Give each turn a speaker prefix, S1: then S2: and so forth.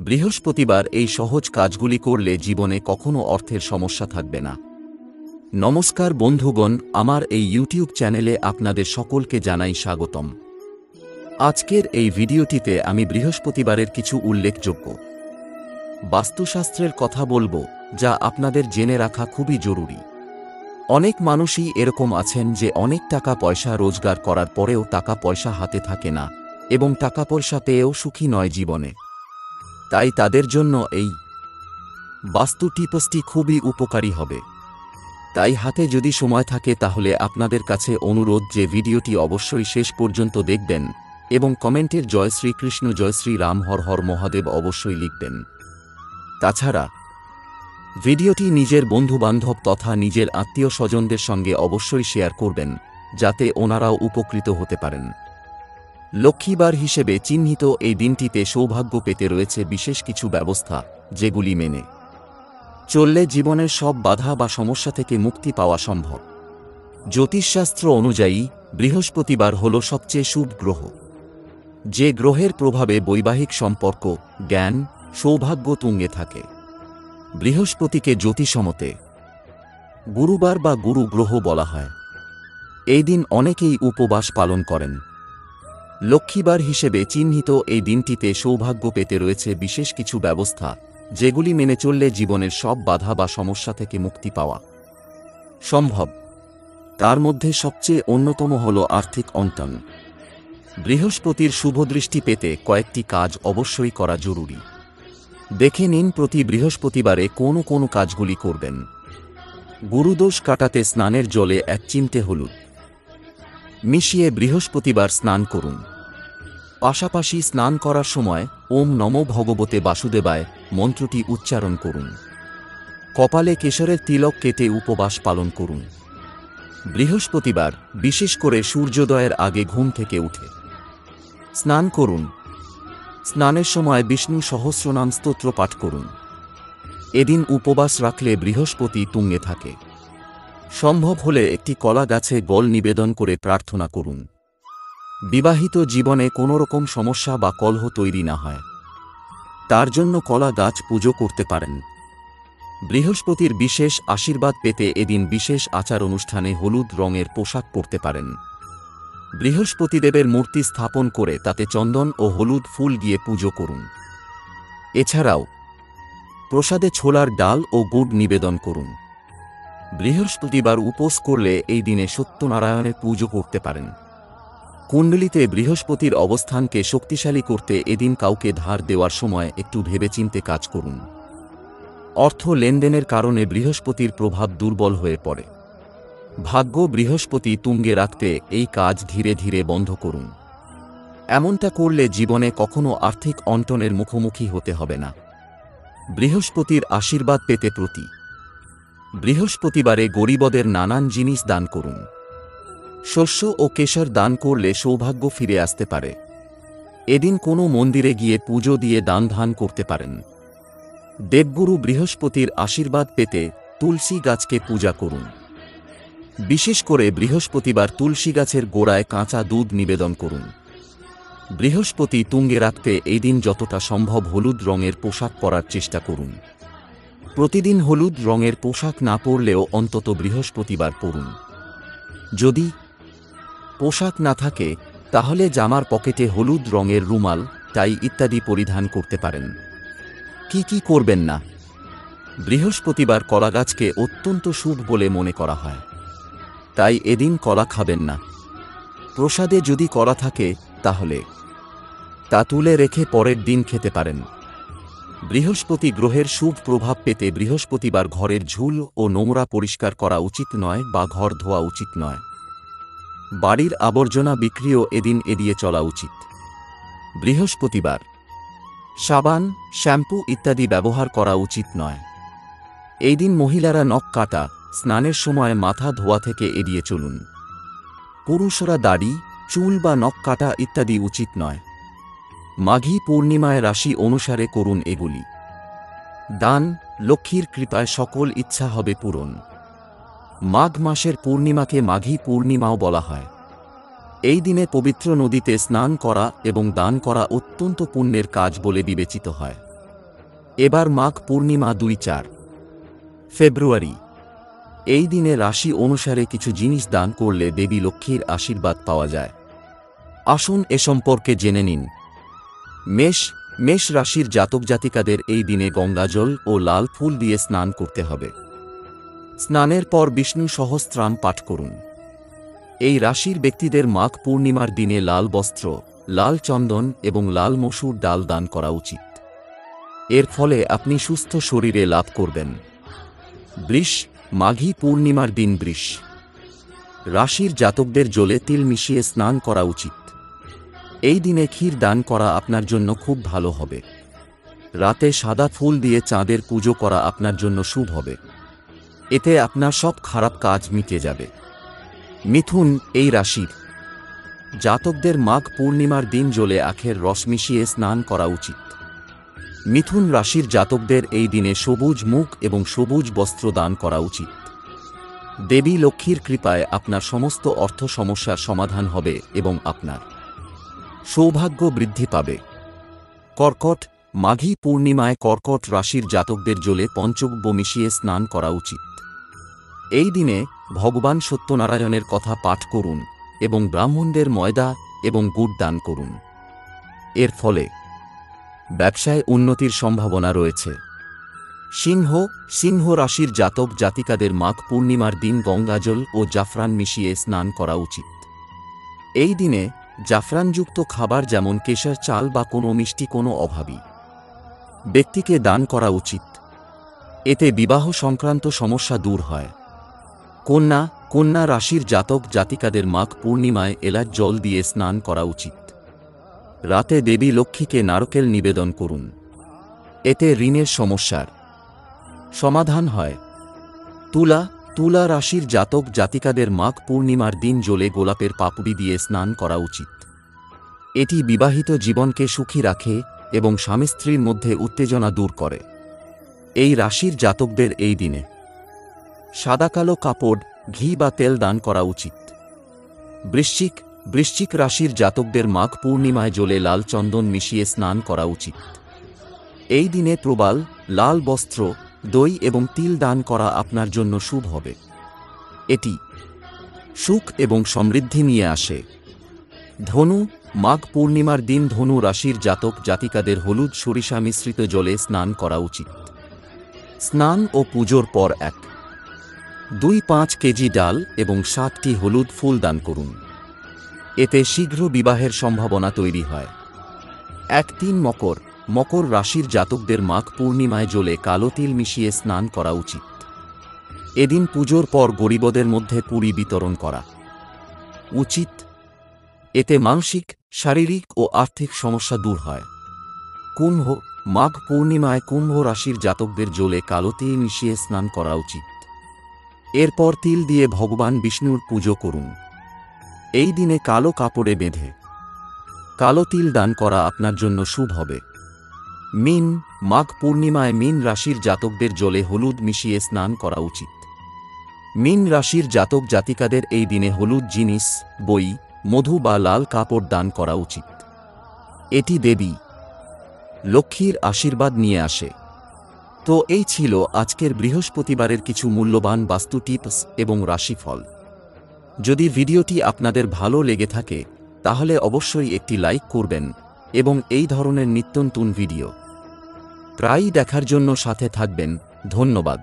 S1: বৃহস্পতিবার এই সহজ কাজগুলি করলে জীবনে কখনো অর্থের সমস্যা থাকবে না। নমস্কার বন্ধুগণ, আমার এই ইউটিউব চ্যানেলে আপনাদের সকলকে জানাই স্বাগতম। আজকের এই ভিডিওটিতে আমি বৃহস্পতিবারের কিছু উল্লেখযোগ্য বাস্তুশাস্ত্রের কথা বলবো, যা আপনাদের জেনে রাখা খুবই জরুরি। অনেক মানুষই এরকম আছেন যে অনেক টাকা পয়সা রোজগার করার পরেও টাকা পয়সা হাতে থাকে না এবং টাকা পয়সা পেয়েও সুখী নয় জীবনে। তাই তাদের জন্য এই বাস্তু টিপসটি খুবই উপকারী হবে। তাই হাতে যদি সময় থাকে তাহলে আপনাদের কাছে অনুরোধ যে ভিডিওটি অবশ্যই শেষ পর্যন্ত দেখবেন এবং কমেন্টের জয় শ্রীকৃষ্ণ, জয় শ্রী রাম, হর হর মহাদেব অবশ্যই লিখবেন। তাছাড়া ভিডিওটি নিজের বন্ধুবান্ধব তথা নিজের আত্মীয় স্বজনদের সঙ্গে অবশ্যই শেয়ার করবেন, যাতে ওনারাও উপকৃত হতে পারেন। লক্ষ্মীবার হিসেবে চিহ্নিত এই দিনটিতে সৌভাগ্য পেতে রয়েছে বিশেষ কিছু ব্যবস্থা, যেগুলি মেনে চললে জীবনের সব বাধা বা সমস্যা থেকে মুক্তি পাওয়া সম্ভব। জ্যোতিষশাস্ত্র অনুযায়ী বৃহস্পতিবার হল সবচেয়ে শুভ গ্রহ, যে গ্রহের প্রভাবে বৈবাহিক সম্পর্ক, জ্ঞান, সৌভাগ্য তুঙ্গে থাকে। বৃহস্পতিকে জ্যোতিষমতে গুরুবার বা গুরু গ্রহ বলা হয়। এই দিন অনেকেই উপবাস পালন করেন। লক্ষ্মীবার হিসেবে চিহ্নিত এই দিনটিতে সৌভাগ্য পেতে রয়েছে বিশেষ কিছু ব্যবস্থা, যেগুলি মেনে চললে জীবনের সব বাধা বা সমস্যা থেকে মুক্তি পাওয়া সম্ভব। তার মধ্যে সবচেয়ে অন্যতম হল আর্থিক অনটন। বৃহস্পতির শুভদৃষ্টি পেতে কয়েকটি কাজ অবশ্যই করা জরুরি। দেখে নিন প্রতি বৃহস্পতিবারে কোন কোন কাজগুলি করবেন। গুরুদোষ কাটাতে স্নানের জলে 1 চিমটে হলুদ মিশিয়ে বৃহস্পতিবার স্নান করুন। পাশাপাশি স্নান করার সময় ওম নমো ভগবতে বাসুদেবায় মন্ত্রটি উচ্চারণ করুন। কপালে কেশরের তিলক কেটে উপবাস পালন করুন। বৃহস্পতিবার বিশেষ করে সূর্যোদয়ের আগে ঘুম থেকে উঠে স্নান করুন। স্নানের সময় বিষ্ণু সহস্রনাম স্তোত্র পাঠ করুন। এদিন উপবাস রাখলে বৃহস্পতি তুঙ্গে থাকে। সম্ভব হলে একটি কলা গাছে জল নিবেদন করে প্রার্থনা করুন, বিবাহিত জীবনে কোনো রকম সমস্যা বা কলহ তৈরি না হয়। তার জন্য কলা গাছ পুজো করতে পারেন। বৃহস্পতির বিশেষ আশীর্বাদ পেতে এদিন বিশেষ আচার অনুষ্ঠানে হলুদ রঙের পোশাক পরতে পারেন। বৃহস্পতিদেবের মূর্তি স্থাপন করে তাতে চন্দন ও হলুদ ফুল দিয়ে পুজো করুন। এছাড়াও প্রসাদে ছোলার ডাল ও গুড় নিবেদন করুন। বৃহস্পতিবার উপোস করলে এই দিনে সত্যনারায়ণের পুজো করতে পারেন। কুণ্ডলিতে বৃহস্পতির অবস্থানকে শক্তিশালী করতে এদিন কাউকে ধার দেওয়ার সময় একটু ভেবেচিন্তে কাজ করুন। অর্থ লেনদেনের কারণে বৃহস্পতির প্রভাব দুর্বল হয়ে পড়ে। ভাগ্য বৃহস্পতি তুঙ্গে রাখতে এই কাজ ধীরে ধীরে বন্ধ করুন। এমনটা করলে জীবনে কখনো আর্থিক অনটনের মুখোমুখি হতে হবে না। বৃহস্পতির আশীর্বাদ পেতে প্রতি বৃহস্পতিবারে গরিবদের নানান জিনিস দান করুন। শস্য ও কেশর দান করলে সৌভাগ্য ফিরে আসতে পারে। এদিন কোনো মন্দিরে গিয়ে পুজো দিয়ে দান ধান করতে পারেন। দেবগুরু বৃহস্পতির আশীর্বাদ পেতে তুলসী গাছকে পূজা করুন। বিশেষ করে বৃহস্পতিবার তুলসী গাছের গোড়ায় কাঁচা দুধ নিবেদন করুন। বৃহস্পতি তুঙ্গে রাখতে এই দিন যতটা সম্ভব হলুদ রঙের পোশাক পরার চেষ্টা করুন। প্রতিদিন হলুদ রঙের পোশাক না পরলেও অন্তত বৃহস্পতিবার পরুন। যদি পোশাক না থাকে তাহলে জামার পকেটে হলুদ রঙের রুমাল, টাই ইত্যাদি পরিধান করতে পারেন। কি করবেন না? বৃহস্পতিবার কলা গাছকে অত্যন্ত শুভ বলে মনে করা হয়, তাই এদিন কলা খাবেন না। প্রসাদে যদি কলা থাকে তাহলে তা তুলে রেখে পরের দিন খেতে পারেন। বৃহস্পতি গ্রহের শুভ প্রভাব পেতে বৃহস্পতিবার ঘরের ঝুল ও নোংরা পরিষ্কার করা উচিত নয় বা ঘর ধোয়া উচিত নয়। বাড়ির আবর্জনা বিক্রিও এদিন এড়িয়ে চলা উচিত। বৃহস্পতিবার সাবান, শ্যাম্পু ইত্যাদি ব্যবহার করা উচিত নয়। এই দিন মহিলারা নখ কাটা, স্নানের সময় মাথা ধোয়া থেকে এড়িয়ে চলুন। পুরুষরা দাড়ি, চুল বা নখ কাটা ইত্যাদি উচিত নয়। মাঘী পূর্ণিমায় রাশি অনুসারে করুন এগুলি। দান, লক্ষ্মীর কৃপায় সকল ইচ্ছা হবে পূরণ। মাঘ মাসের পূর্ণিমাকে মাঘী পূর্ণিমাও বলা হয়। এই দিনে পবিত্র নদীতে স্নান করা এবং দান করা অত্যন্ত পুণ্যের কাজ বলে বিবেচিত হয়। এবার মাঘ পূর্ণিমা 2-4 ফেব্রুয়ারি। এই দিনে রাশি অনুসারে কিছু জিনিস দান করলে দেবী লক্ষ্মীর আশীর্বাদ পাওয়া যায়। আসুন এ সম্পর্কে জেনে নিন। মেষ রাশির জাতক জাতিকাদের এই দিনে গঙ্গাজল ও লাল ফুল দিয়ে স্নান করতে হবে। স্নানের পর বিষ্ণু সহস্রনাম পাঠ করুন। এই রাশির ব্যক্তিদের মাঘ পূর্ণিমার দিনে লাল বস্ত্র, লাল চন্দন এবং লাল মসুর ডাল দান করা উচিত। এর ফলে আপনি সুস্থ শরীরে লাভ করবেন। বৃষ, মাঘী পূর্ণিমার দিন বৃষ রাশির জাতকদের জলে তিল মিশিয়ে স্নান করা উচিত। এই দিনে ক্ষীর দান করা আপনার জন্য খুব ভালো হবে। রাতে সাদা ফুল দিয়ে চাঁদের পুজো করা আপনার জন্য শুভ হবে। এতে আপনার সব খারাপ কাজ মিটে যাবে। মিথুন, এই রাশির জাতকদের মাঘ পূর্ণিমার দিন জলে আখের রস মিশিয়ে স্নান করা উচিত। মিথুন রাশির জাতকদের এই দিনে সবুজ মুখ এবং সবুজ বস্ত্র দান করা উচিত। দেবী লক্ষ্মীর কৃপায় আপনার সমস্ত অর্থ সমস্যার সমাধান হবে এবং আপনার সৌভাগ্য বৃদ্ধি পাবে। কর্কট, মাঘী পূর্ণিমায় কর্কট রাশির জাতকদের জলে পঞ্চগব্য মিশিয়ে স্নান করা উচিত। এই দিনে ভগবান সত্যনারায়ণের কথা পাঠ করুন এবং ব্রাহ্মণদের ময়দা এবং গুড় দান করুন। এর ফলে ব্যবসায় উন্নতির সম্ভাবনা রয়েছে। সিংহ রাশির জাতক জাতিকাদের মাঘ পূর্ণিমার দিন গঙ্গাজল ও জাফরান মিশিয়ে স্নান করা উচিত। এই দিনে জাফরানযুক্ত খাবার যেমন কেশর চাল বা কোনো মিষ্টি কোনো অভাবী ব্যক্তিকে দান করা উচিত। এতে বিবাহ সংক্রান্ত সমস্যা দূর হয়। কন্যা রাশির জাতক জাতিকাদের মাঘ পূর্ণিমায় এলাচ জল দিয়ে স্নান করা উচিত। রাতে দেবী লক্ষ্মীকে নারকেল নিবেদন করুন। এতে ঋণের সমস্যার সমাধান হয়। তুলা রাশির জাতক জাতিকাদের মাঘ পূর্ণিমার দিন জলে গোলাপের পাপড়ি দিয়ে স্নান করা উচিত। এটি বিবাহিত জীবনকে সুখী রাখে এবং স্বামী স্ত্রীর মধ্যে উত্তেজনা দূর করে। এই রাশির জাতকদের এই দিনে সাদা কালো কাপড়, ঘি বা তেল দান করা উচিত। বৃশ্চিক রাশির জাতকদের মাঘ পূর্ণিমায় জলে লাল চন্দন মিশিয়ে স্নান করা উচিত। এই দিনে প্রবাল, লাল বস্ত্র, দই এবং তিল দান করা আপনার জন্য শুভ হবে। এটি সুখ এবং সমৃদ্ধি নিয়ে আসে। ধনু, মাঘ পূর্ণিমার দিন ধনু রাশির জাতক জাতিকাদের হলুদ সরিষা মিশ্রিত জলে স্নান করা উচিত। স্নান ও পুজোর পর 1.25 কেজি ডাল এবং 7টি হলুদ ফুল দান করুন। এতে শীঘ্র বিবাহের সম্ভাবনা তৈরি হয়। 3 মকর রাশির জাতকদের মাঘ পূর্ণিমায় জলে কালো তিল মিশিয়ে স্নান করা উচিত। এদিন পুজোর পর গরিবদের মধ্যে পুরি বিতরণ করা উচিত। এতে মানসিক, শারীরিক ও আর্থিক সমস্যা দূর হয়। কুম্ভ, মাঘ পূর্ণিমায় কুম্ভ রাশির জাতকদের জলে কালো তিল মিশিয়ে স্নান করা উচিত। এরপর তিল দিয়ে ভগবান বিষ্ণুর পুজো করুন। এই দিনে কালো কাপড়ে বেঁধে কালো তিল দান করা আপনার জন্য শুভ হবে। মীন, মাঘ পূর্ণিমায় মীন রাশির জাতকদের জলে হলুদ মিশিয়ে স্নান করা উচিত। মীন রাশির জাতক জাতিকাদের এই দিনে হলুদ জিনিস, বই, মধু বা লাল কাপড় দান করা উচিত। এটি দেবী লক্ষ্মীর আশীর্বাদ নিয়ে আসে। তো এই ছিল আজকের বৃহস্পতিবারের কিছু মূল্যবান বাস্তু টিপস এবং রাশিফল। যদি ভিডিওটি আপনাদের ভালো লেগে থাকে তাহলে অবশ্যই একটি লাইক করবেন এবং এই ধরনের নিত্যনতুন ভিডিও প্রায়ই দেখার জন্য সাথে থাকবেন। ধন্যবাদ।